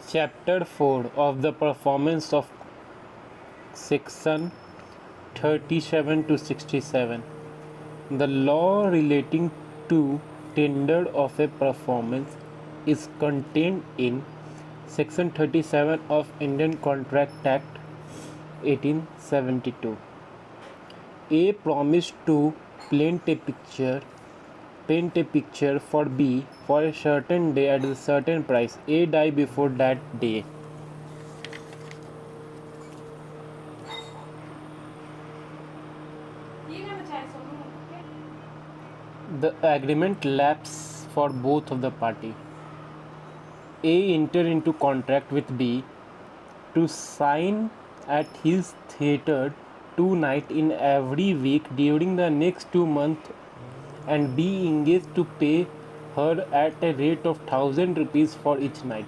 Chapter 4 of the Performance of Section 37 to 67. The law relating to tender of a performance is contained in Section 37 of Indian Contract Act 1872. A promised to paint a picture for B for a certain day at a certain price. A die before that day. The agreement lapses for both of the party. A enter into contract with B to sign at his theatre 2 nights in every week during the next 2 months, and B engaged to pay her at a rate of 1000 rupees for each night.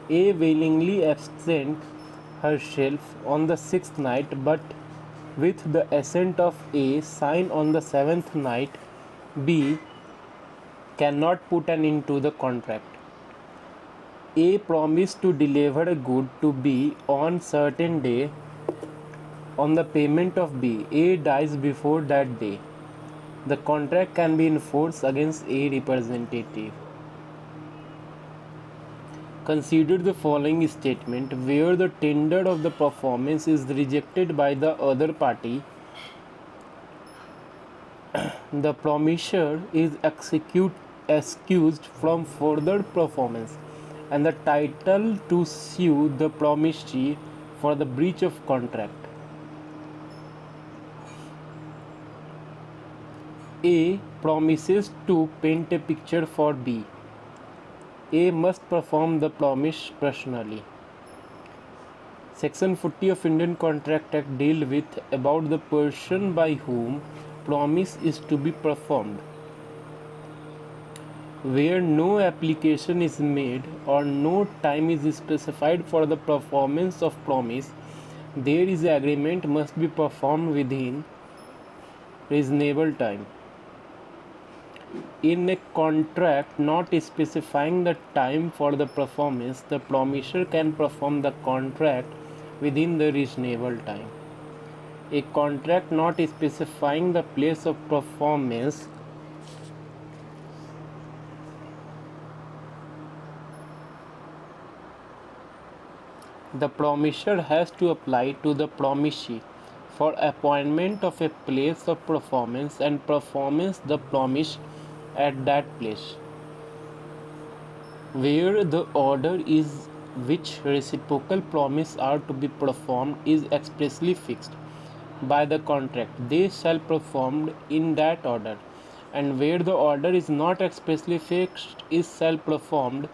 A willingly absent herself on the 6th night, but with the assent of A sign on the 7th night. B cannot put an end to the contract. A promised to deliver a good to B on certain day on the payment of B. A dies before that day. The contract can be enforced against A representative. Consider the following statement where the tender of the performance is rejected by the other party. The promisor is excused from further performance, and the title to sue the promisee for the breach of contract. A promises to paint a picture for B. A must perform the promise personally. Section 40 of Indian Contract Act deals with about the person by whom promise is to be performed. Where no application is made or no time is specified for the performance of promise, there is agreement must be performed within reasonable time. In a contract not specifying the time for the performance, the promisor can perform the contract within the reasonable time. A contract not specifying the place of performance the promisor has to apply to the promisee for appointment of a place of performance and performance the promise at that place. Where the order is which reciprocal promise are to be performed is expressly fixed by the contract, they shall performed in that order, and where the order is not expressly fixed is shall performed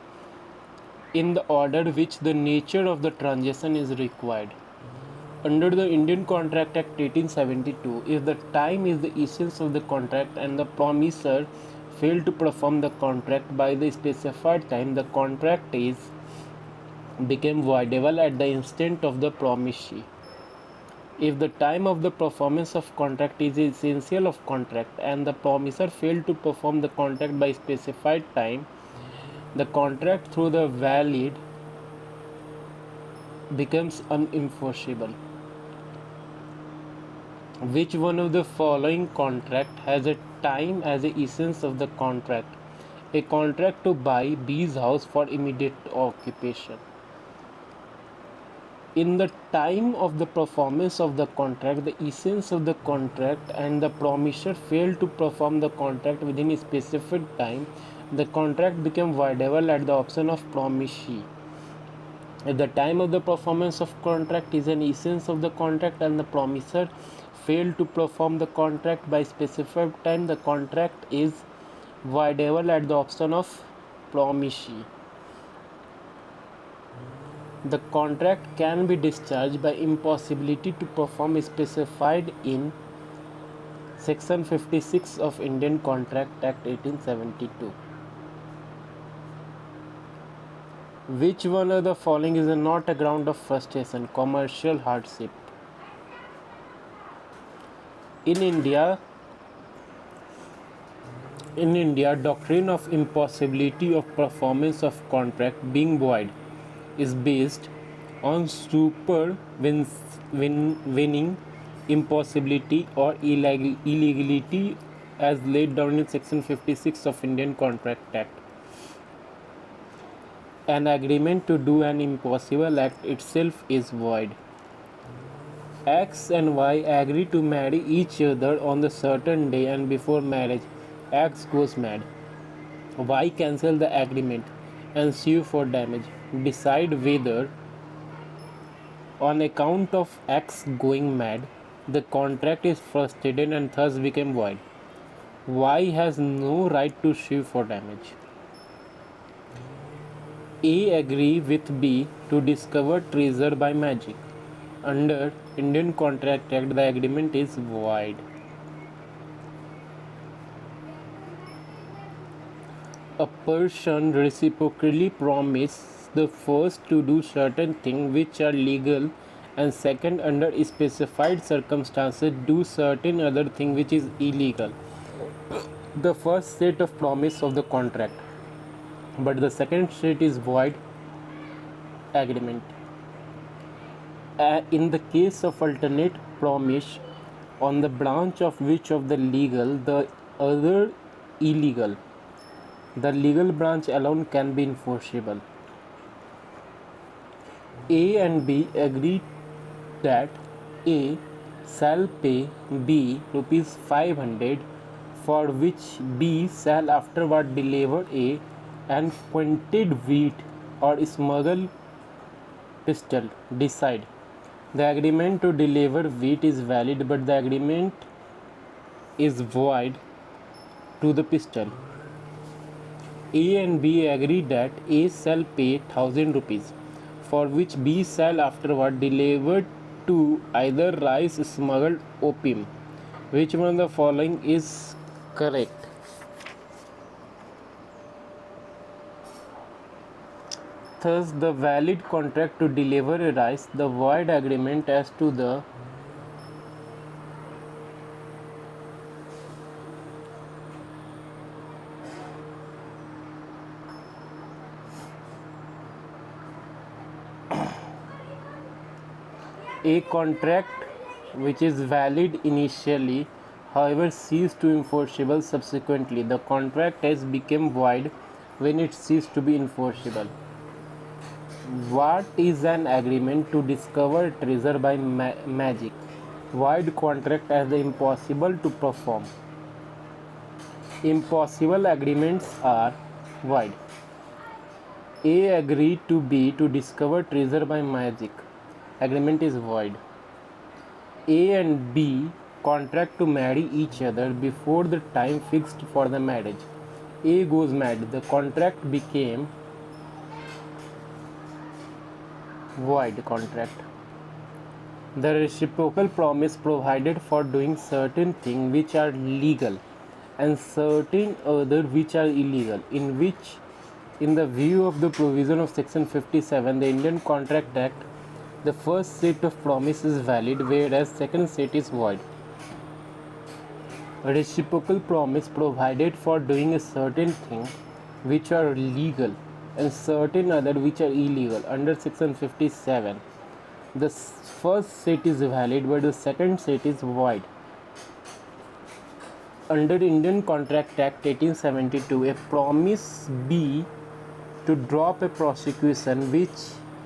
in the order which the nature of the transaction is required. Under the Indian Contract Act 1872, if the time is the essence of the contract and the promisor fail to perform the contract by the specified time, the contract is became voidable at the instant of the promisee. If the time of the performance of contract is essential of contract and the promisor failed to perform the contract by specified time, the contract through the valid becomes unenforceable. Which one of the following contract has a time as the essence of the contract? A contract to buy B's house for immediate occupation. In the time of the performance of the contract, the essence of the contract and the promisor failed to perform the contract within a specific time, the contract became voidable at the option of promisee. If the time of the performance of contract is an essence of the contract and the promisor failed to perform the contract by specified time, the contract is voidable at the option of promisee. The contract can be discharged by impossibility to perform specified in Section 56 of Indian Contract Act 1872. Which one of the following is not a ground of frustration? Commercial hardship. In India, doctrine of impossibility of performance of contract being void is based on supervening impossibility or illegality as laid down in section 56 of Indian Contract Act. An agreement to do an impossible act itself is void. X and Y agree to marry each other on the certain day, and before marriage, X goes mad. Y cancel the agreement and sue for damage. Decide whether, on account of X going mad, the contract is frustrated and thus became void. Y has no right to sue for damage. A agree with B to discover treasure by magic. Under Indian Contract Act, the agreement is void. A person reciprocally promises the first to do certain things which are legal, and second, under specified circumstances, do certain other thing which is illegal. The first set of promise of the contract, but the second set is void agreement. In the case of alternate promise on the branch of which of the legal, the other illegal, the legal branch alone can be enforceable. A and B agree that A shall pay B rupees 500, for which B shall afterward deliver A an pointed wheat or smuggle pistol. Decide. The agreement to deliver wheat is valid, but the agreement is void to the pistol. A and B agree that A shall pay 1000 rupees, for which B shall afterward deliver to either rice smuggled opium. Which one of the following is correct? Thus, the valid contract to deliver a rice, the void agreement as to the a contract which is valid initially, however ceased to enforceable subsequently. The contract has become void when it ceased to be enforceable. What is an agreement to discover treasure by magic? Void contract as the impossible to perform. Impossible agreements are void. A agreed to B to discover treasure by magic. Agreement is void. A and B contract to marry each other before the time fixed for the marriage. A goes mad. The contract became void contract. The reciprocal promise provided for doing certain things which are legal and certain other which are illegal, in which, in the view of the provision of section 57, the Indian Contract Act, the first set of promise is valid, whereas second set is void. A reciprocal promise provided for doing a certain thing which are legal and certain other which are illegal under section 57. The first set is valid, but the second set is void. Under Indian Contract Act 1872, a promise B to drop a prosecution which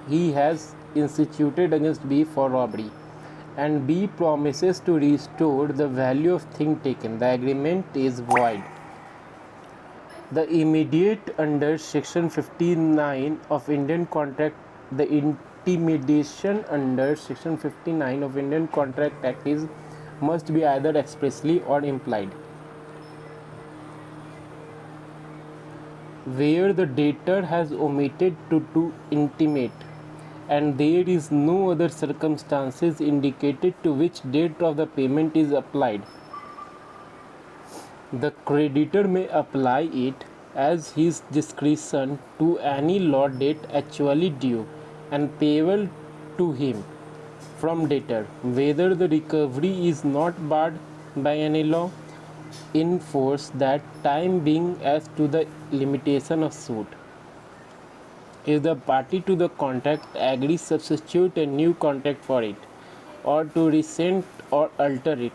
he has instituted against B for robbery, and B promises to restore the value of thing taken. The agreement is void. The immediate under section 59 of Indian Contract, the intimidation under section 59 of Indian Contract Act is must be either expressly or implied. Where the debtor has omitted to intimate, and there is no other circumstances indicated to which date of the payment is applied, the creditor may apply it as his discretion to any law debt actually due and payable to him from debtor, whether the recovery is not barred by any law in force that time being as to the limitation of suit. If the party to the contract agrees substitute a new contract for it, or to rescind or alter it,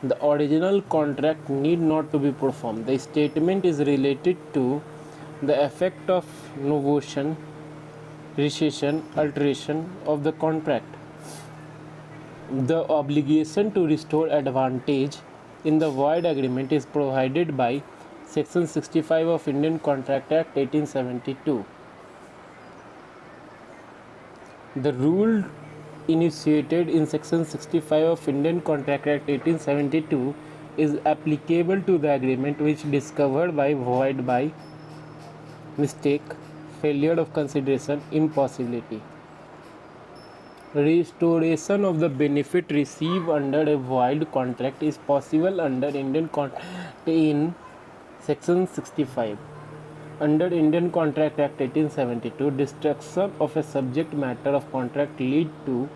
the original contract need not to be performed. The statement is related to the effect of novation, rescission, alteration of the contract. The obligation to restore advantage in the void agreement is provided by Section 65 of Indian Contract Act 1872. The rule initiated in Section 65 of Indian Contract Act 1872 is applicable to the agreement which discovered by void by mistake, failure of consideration, impossibility. Restoration of the benefit received under a void contract is possible under Indian Contract in Section 65. Under Indian Contract Act 1872, destruction of a subject matter of contract lead to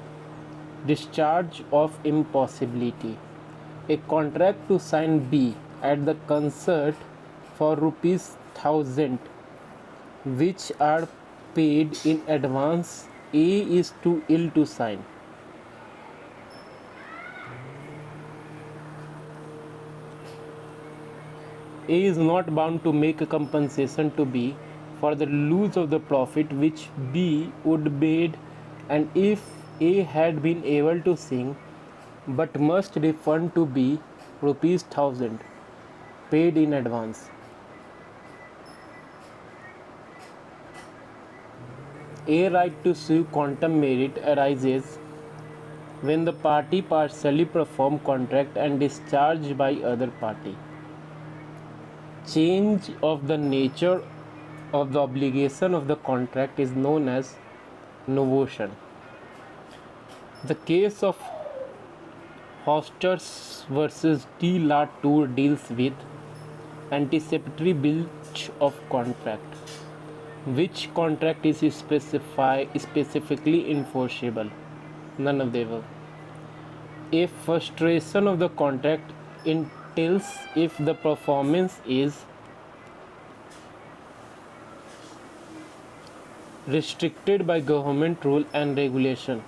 discharge of impossibility. A contract to sign B at the concert for ₹1000 which are paid in advance, A is too ill to sign. A is not bound to make a compensation to B for the loss of the profit which B would made, and if A had been able to sing, but must refund to B ₹1000 paid in advance. A right to sue quantum merit arises when the party partially perform contract and discharged by other party. Change of the nature of the obligation of the contract is known as novation. The case of Hosters versus De La Tour deals with anticipatory breach of contract. Which contract is specifically enforceable? None of the above. A frustration of the contract entails if the performance is restricted by government rule and regulation.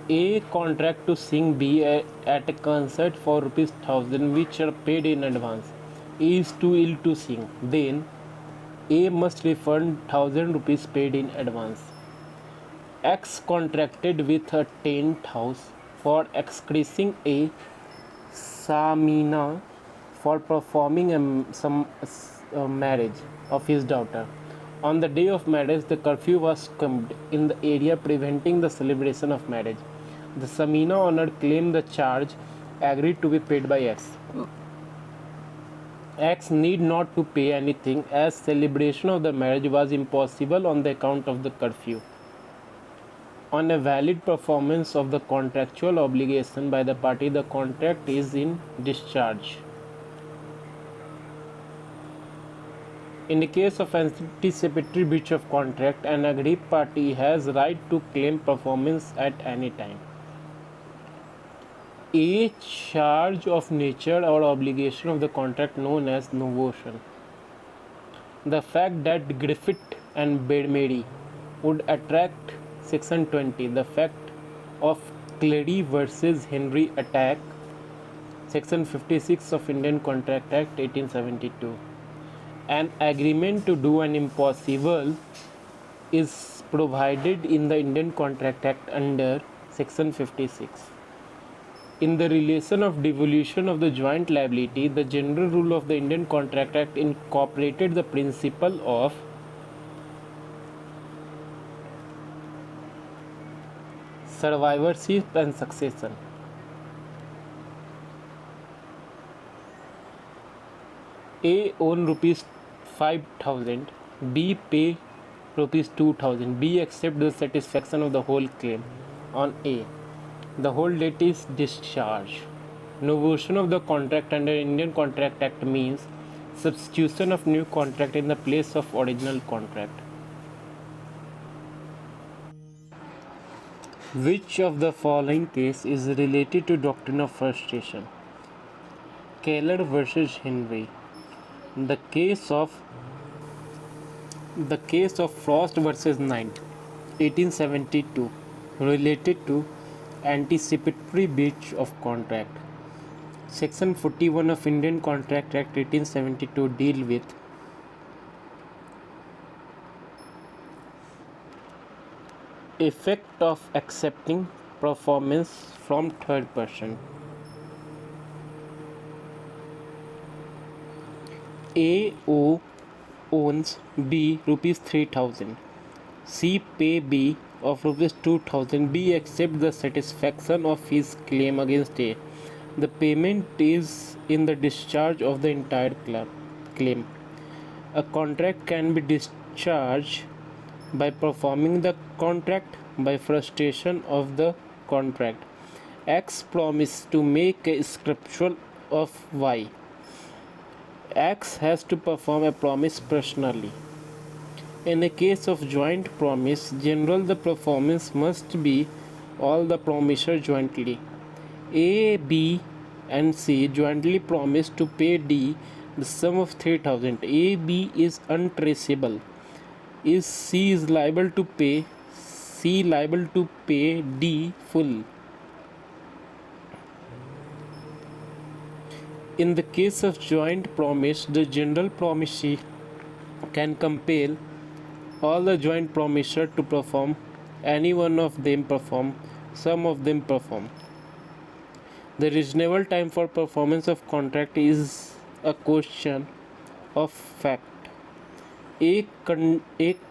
A contract to sing B at a concert for ₹1000 which are paid in advance. A is too ill to sing. Then A must refund ₹1000 paid in advance. X contracted with a tent house for excreting a samina for performing a marriage of his daughter. On the day of marriage, the curfew was kept in the area preventing the celebration of marriage. The samina owner claimed the charge agreed to be paid by X. X need not to pay anything as celebration of the marriage was impossible on the account of the curfew. On a valid performance of the contractual obligation by the party, the contract is in discharge. In the case of anticipatory breach of contract, an aggrieved party has right to claim performance at any time. A charge of nature or obligation of the contract known as novation. The fact that Griffith and Bedmary would attract Section 20. The fact of Clary versus Henry attack Section 56 of Indian Contract Act 1872. An agreement to do an impossible is provided in the Indian Contract Act under Section 56. In the relation of devolution of the joint liability, the general rule of the Indian Contract Act incorporated the principle of survivorship and succession. A own ₹5,000, B pay ₹2,000. B accept the satisfaction of the whole claim on A. The whole debt is discharged. Novation of the contract under Indian Contract Act means substitution of new contract in the place of original contract. Which of the following case is related to doctrine of frustration? Keller versus Henry. The case of The case of Frost versus Knight, 1872, related to anticipatory breach of contract. Section 41 of Indian Contract Act 1872 deal with effect of accepting performance from third person. A owns B rupees 3000. C pay B of rupees 2000. B accepts the satisfaction of his claim against A. The payment is in the discharge of the entire claim. A contract can be discharged by performing the contract, by frustration of the contract. X promised to make a scriptural of Y. X has to perform a promise personally. In a case of joint promise, generally the performance must be all the promisor jointly. A, B, and C jointly promise to pay D the sum of 3000. A, B is untraceable. Is C is liable to pay C liable to pay D full? In the case of joint promise, the general promisee can compel all the joint promisor to perform, any one of them perform, some of them perform. The reasonable time for performance of contract is a question of fact. A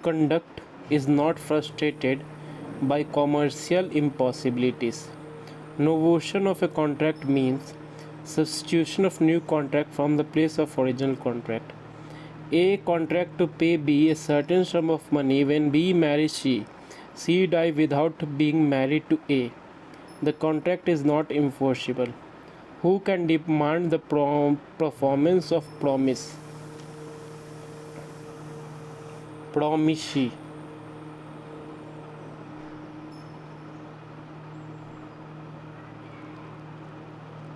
conduct is not frustrated by commercial impossibilities. Novation of a contract means substitution of new contract from the place of original contract. A contract to pay B a certain sum of money when B marries C. C dies without being married to A. The contract is not enforceable. Who can demand the performance of promise? Promisee.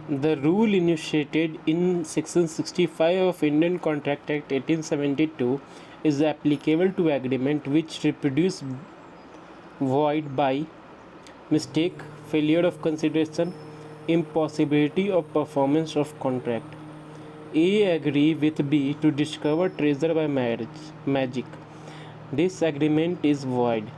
The rule initiated in Section 65 of Indian Contract Act 1872 is applicable to agreement which reproduce void by mistake, failure of consideration, impossibility of performance of contract. A agree with B to discover treasure by magic. This agreement is void.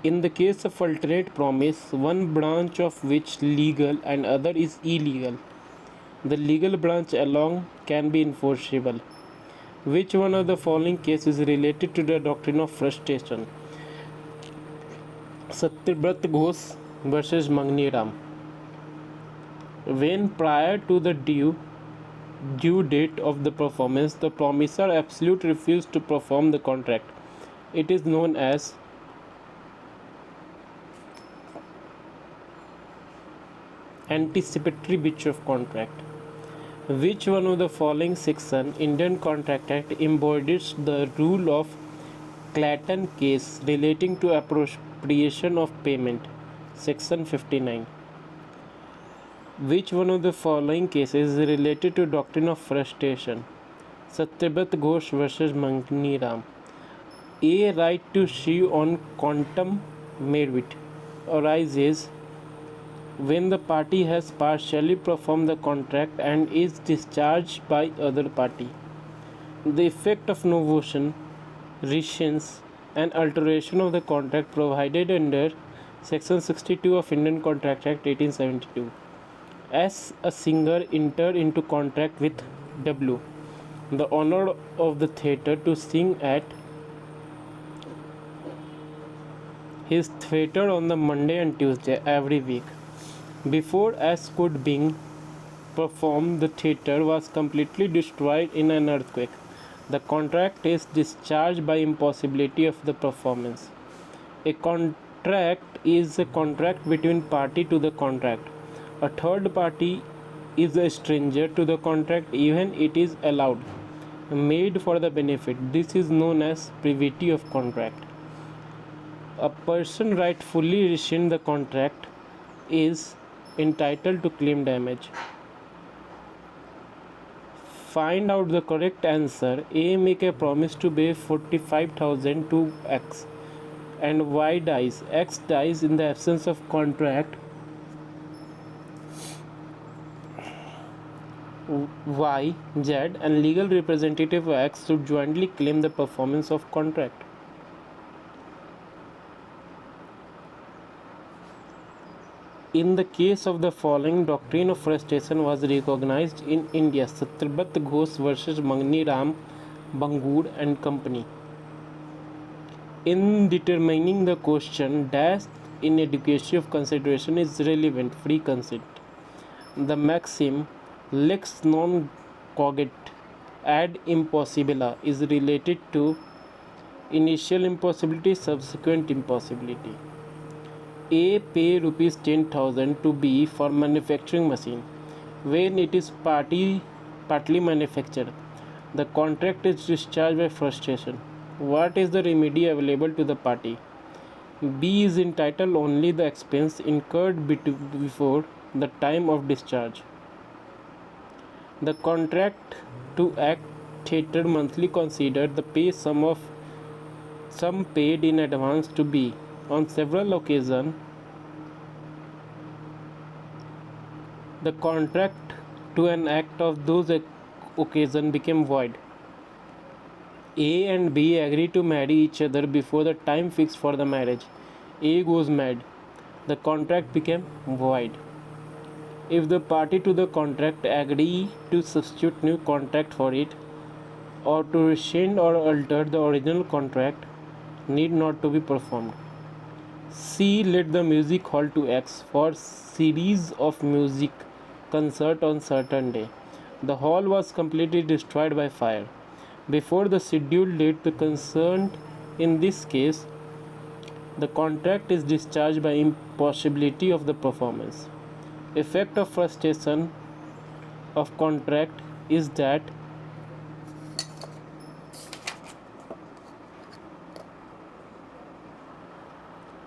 In the case of alternate promise, one branch of which legal and other is illegal, the legal branch alone can be enforceable. Which one of the following cases is related to the doctrine of frustration? Satyabrat Ghosh versus Mangni Ram. When prior to the due date of the performance, the promisor absolutely refused to perform the contract, it is known as anticipatory breach of contract. Which one of the following section Indian Contract Act embodies the rule of Clayton case relating to appropriation of payment? Section 59. Which one of the following cases is related to doctrine of frustration? Satyabrat Ghosh versus Mangni Ram. A right to sue on quantum merit arises when the party has partially performed the contract and is discharged by other party. The effect of novation, rescind, and alteration of the contract provided under Section 62 of Indian Contract Act 1872. As a singer entered into contract with W, the owner of the theatre, to sing at his theatre on the Monday and Tuesday every week. Before as could be performed, the theatre was completely destroyed in an earthquake. The contract is discharged by impossibility of the performance. A contract is a contract between party to the contract. A third party is a stranger to the contract, even it is allowed, made for the benefit. This is known as privity of contract. A person rightfully rescind the contract is entitled to claim damage. find out the correct answer, A make a promise to pay 45,000 to X and Y dies. X dies in the absence of contract. Y, Z and legal representative X should jointly claim the performance of contract. In the case of the following, doctrine of frustration was recognized in India: Satyabrat Ghosh versus Mangni Ram Bangur and Company. In determining the question, dash in educative consideration is relevant, free consent. The maxim lex non cogit ad impossibile is related to initial impossibility, subsequent impossibility. A pay rupees 10,000 to B for manufacturing machine. When it is partly manufactured, the contract is discharged by frustration. What is the remedy available to the party? B is entitled only the expense incurred before the time of discharge. The contract to act theatre monthly considered the pay sum paid in advance to B. On several occasions, the contract to an act of those occasions became void. A and B agree to marry each other before the time fixed for the marriage. A goes mad. The contract became void. If the party to the contract agree to substitute new contract for it, or to rescind or alter the original contract, need not to be performed. C let the music hall to X for series of music concert on certain day. The hall was completely destroyed by fire before the scheduled date. The concerned in this case, the contract is discharged by impossibility of the performance. Effect of frustration of contract is that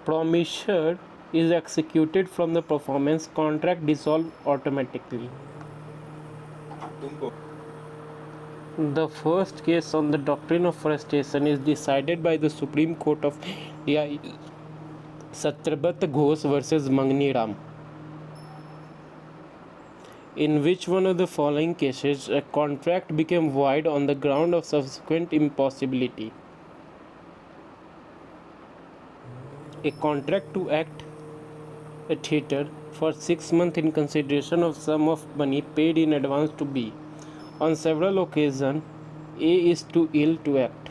promisor is executed from the performance, contract dissolved automatically. The first case on the doctrine of frustration is decided by the Supreme Court of India, Satyabrat Ghosh versus Mangni Ram. In which one of the following cases a contract became void on the ground of subsequent impossibility? A contract to act a theatre for 6 months in consideration of sum of money paid in advance to B. On several occasions, A is too ill to act.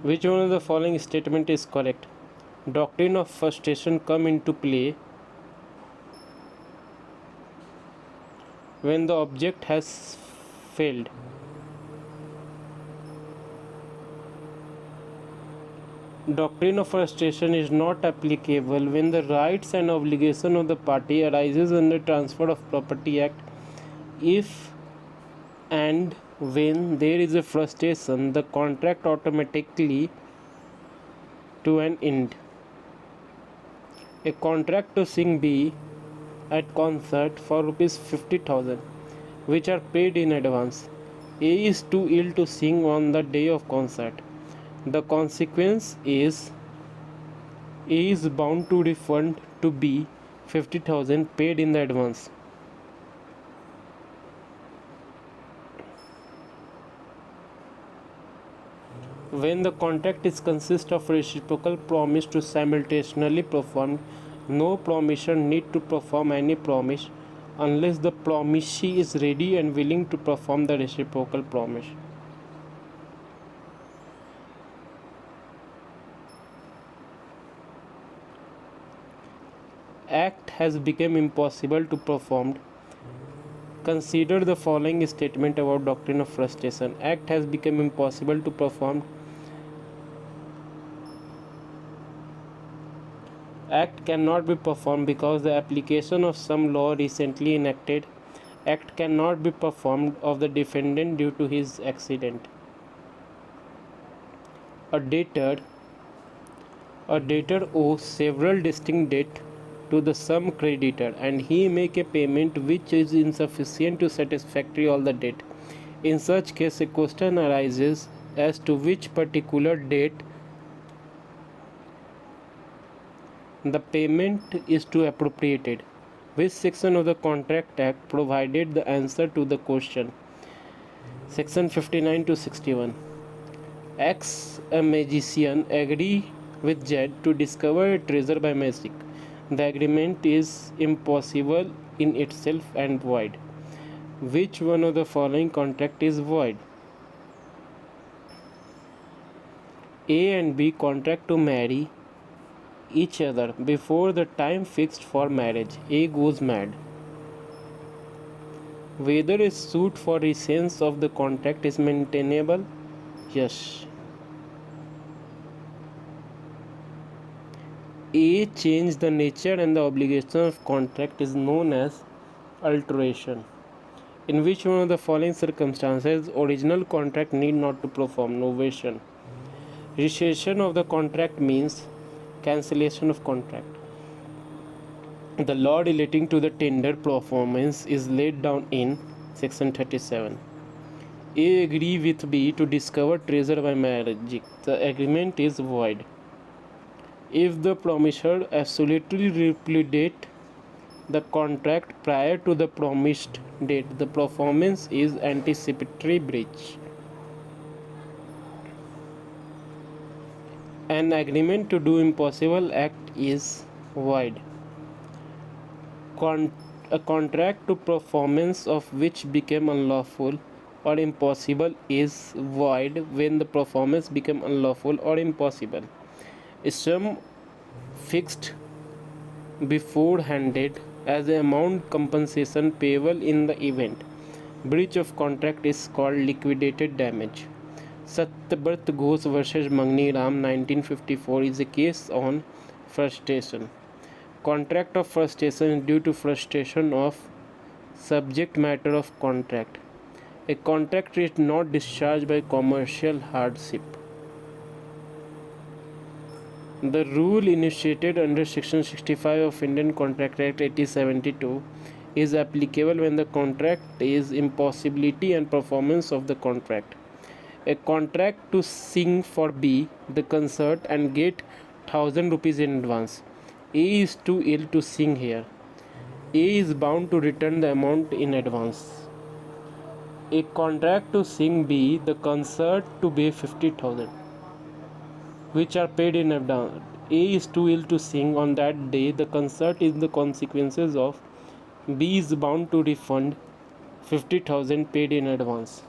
Which one of the following statement is correct? Doctrine of frustration come into play when the object has failed. Doctrine of frustration is not applicable when the rights and obligation of the party arises under Transfer of Property Act. If and when there is a frustration, the contract automatically to an end. A contract to sing B at concert for rupees 50,000, which are paid in advance. A is too ill to sing on the day of concert. The consequence is A is bound to refund to B 50,000 paid in the advance. When the contract is consist of reciprocal promise to simultaneously perform, no promisor need to perform any promise unless the promisee is ready and willing to perform the reciprocal promise. Act has become impossible to perform. Consider the following statement about doctrine of frustration. Act has become impossible to perform. Act cannot be performed because the application of some law recently enacted. Act cannot be performed of the defendant due to his accident. A debtor owes several distinct debts to the some creditor and he make a payment which is insufficient to satisfactory all the debt. In such case, a question arises as to which particular date the payment is to appropriated. Which section of the Contract Act provided the answer to the question? Section 59 to 61. X, a magician, agree with Z to discover a treasure by magic. The agreement is impossible in itself and void. Which one of the following contract is void? A and B contract to marry each other before the time fixed for marriage. A goes mad. Whether a suit for rescind of the contract is maintainable? Yes. A change the nature and the obligation of contract is known as alteration. In which one of the following circumstances original contract need not to perform? Novation. Rescission of the contract means cancellation of contract. The law relating to the tender performance is laid down in section 37. A agree with B to discover treasure by magic. The agreement is void. If the promisor absolutely repudiate the contract prior to the promised date, the performance is anticipatory breach. An agreement to do impossible act is void. A contract to performance of which became unlawful or impossible is void when the performance became unlawful or impossible. A sum fixed beforehanded as the amount compensation payable in the event breach of contract is called liquidated damage. Satyabrat Ghosh vs. Mangni Ram 1954 is a case on frustration. Contract of frustration due to frustration of subject matter of contract. A contract is not discharged by commercial hardship. The rule initiated under Section 65 of Indian Contract Act 1872 is applicable when the contract is impossibility and performance of the contract. A contract to sing for B the concert and get 1000 rupees in advance. A is too ill to sing here. A is bound to return the amount in advance. A contract to sing B the concert to pay 50,000 which are paid in advance. A is too ill to sing on that day. The concert is the consequences of B is bound to refund 50,000 paid in advance.